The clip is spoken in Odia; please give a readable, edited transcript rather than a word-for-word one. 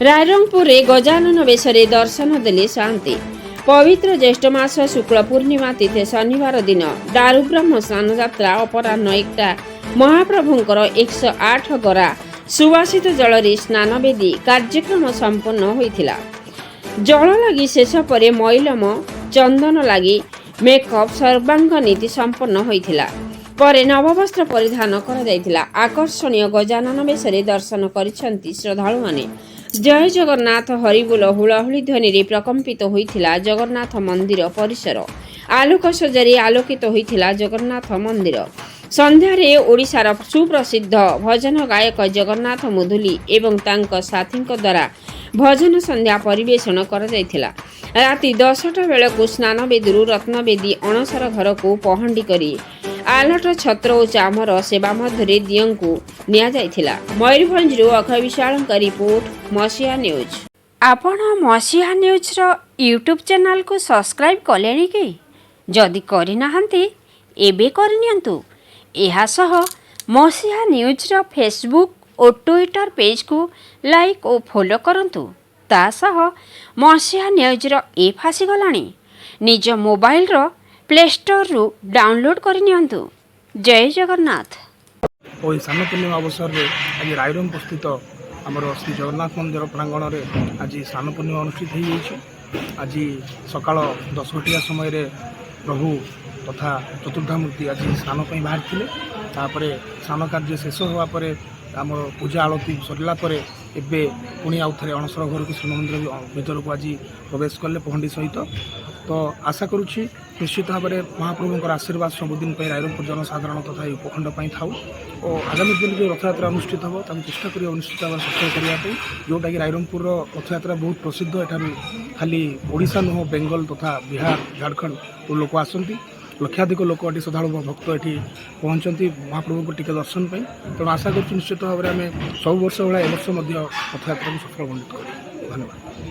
ରାଇରଙ୍ଗପୁରରେ ଗଜାନନ ବେଶରେ ଦର୍ଶନ ଦେଲେ ଶାନ୍ତି। ପବିତ୍ର ଜ୍ୟେଷ୍ଠ ମାସ ଶୁକ୍ଳ ପୂର୍ଣ୍ଣିମା ତିଥି ଶନିବାର ଦିନ ଦାରୁବ୍ରହ୍ମ ସ୍ନାନଯାତ୍ରା ଅପରାହ୍ନ 1ଟା ମହାପ୍ରଭୁଙ୍କର 108 ଗରା ସୁବାସିତ ଜଳରେ ସ୍ନାନବେଦୀ କାର୍ଯ୍ୟକ୍ରମ ସମ୍ପନ୍ନ ହୋଇଥିଲା। ଜଳ ଲାଗି ଶେଷ ପରେ ମଇଲମ ଚନ୍ଦନ ଲାଗି ମେକଅପ୍ ସର୍ବାଙ୍ଗ ନୀତି ସମ୍ପନ୍ନ ହୋଇଥିଲା। ପରେ ନବବସ୍ତ୍ର ପରିଧାନ କରାଯାଇଥିଲା। ଆକର୍ଷଣୀୟ ଗଜାନନ ବେଶରେ ଦର୍ଶନ କରିଛନ୍ତି ଶ୍ରଦ୍ଧାଳୁମାନେ। ଜୟ ଜଗନ୍ନାଥ ହରିବୋଲ ହୁଳହୁଳି ଧ୍ୱନିରେ ପ୍ରକମ୍ପିତ ହୋଇଥିଲା ଜଗନ୍ନାଥ ମନ୍ଦିର ପରିସର। ଆଲୋକ ସଜାରେ ଆଲୋକିତ ହୋଇଥିଲା ଜଗନ୍ନାଥ ମନ୍ଦିର। ସନ୍ଧ୍ୟାରେ ଓଡ଼ିଶାର ସୁପ୍ରସିଦ୍ଧ ଭଜନ ଗାୟକ ଜଗନ୍ନାଥ ମୁଦୁଲି ଏବଂ ତାଙ୍କ ସାଥୀଙ୍କ ଦ୍ୱାରା ଭଜନ ସନ୍ଧ୍ୟା ପରିବେଷଣ କରାଯାଇଥିଲା। ରାତି 10ଟା ବେଳକୁ ସ୍ନାନବେଦୀରୁ ରତ୍ନବେଦୀ ଅଣସର ଘରକୁ ପହଣ୍ଡି କରି ଆଲଟ ଛତ୍ର ଓ ଚାମର ସେବା ମଧ୍ୟରେ ଦିଅଁଙ୍କୁ ନିଆଯାଇଥିଲା। ମୟୂରଭଞ୍ଜରୁ ଅକ୍ଷୟ ବିଶ୍ୱାଳଙ୍କ ରିପୋର୍ଟ, ମସିହା ନ୍ୟୁଜ୍। ଆପଣ ମସିହା ନ୍ୟୁଜ୍ର ୟୁଟ୍ୟୁବ୍ ଚ୍ୟାନେଲକୁ ସବସ୍କ୍ରାଇବ୍ କଲେଣି କି? ଯଦି କରିନାହାନ୍ତି ଏବେ କରିନିଅନ୍ତୁ। ଏହା ସହ ମସିହା ନ୍ୟୁଜ୍ର ଫେସବୁକ୍ ଓ ଟ୍ୱିଟର ପେଜ୍କୁ ଲାଇକ୍ ଓ ଫଲୋ କରନ୍ତୁ। ତା ସହ ମସିହା ନ୍ୟୁଜ୍ର ଆପ୍ ଆସିଗଲାଣି। ନିଜ ମୋବାଇଲର ପ୍ଲେ ଷ୍ଟୋରରୁ ଡାଉନଲୋଡ୍ କରିନିଅନ୍ତୁ। ଜୟ ଜଗନ୍ନାଥ। और स्नान पूर्णिमा अवसर में आज रायरंगपुर स्थित आमर श्री जगन्नाथ मंदिर प्रांगण में आज स्नान पूर्णिमा अनुष्ठित हो जाइए। आज सकाल 10 घटिया समय प्रभु तथा चतुर्धामूर्ति आज स्नान बाहर थे। स्नान कार्य शेष होगापर आम पूजा आलती सरला एवं पुणी आउ थे अणसर घर को श्रीमंदिर भीतर को आज प्रवेश कले पहंडी सहित। तो आशा करुँची निश्चित भाव में महाप्रभुंर आशीर्वाद सबुदिन रायरंगपुर जनसाधारण तथा उपखंड थाऊ और आगामी दिन जो रथयात्रा अनुष्ठित हो चेष्टा करिए निश्चित भाव सफल करने जोटा कि रायरंगपुर रथयात्रा बहुत प्रसिद्ध। एठार खाली ओडिशा नुह बेंगल तथा बिहार झारखंड लोक आसती लक्षाधिक लोक ये श्रद्धा भक्त ये पहुँचती महाप्रभु को टिके दर्शन पर। तेणु आशा कर निश्चित भाव में आम सब वर्ष भाई ए वर्ष रथयात्रा को सफल मंडित कर। धन्यवाद।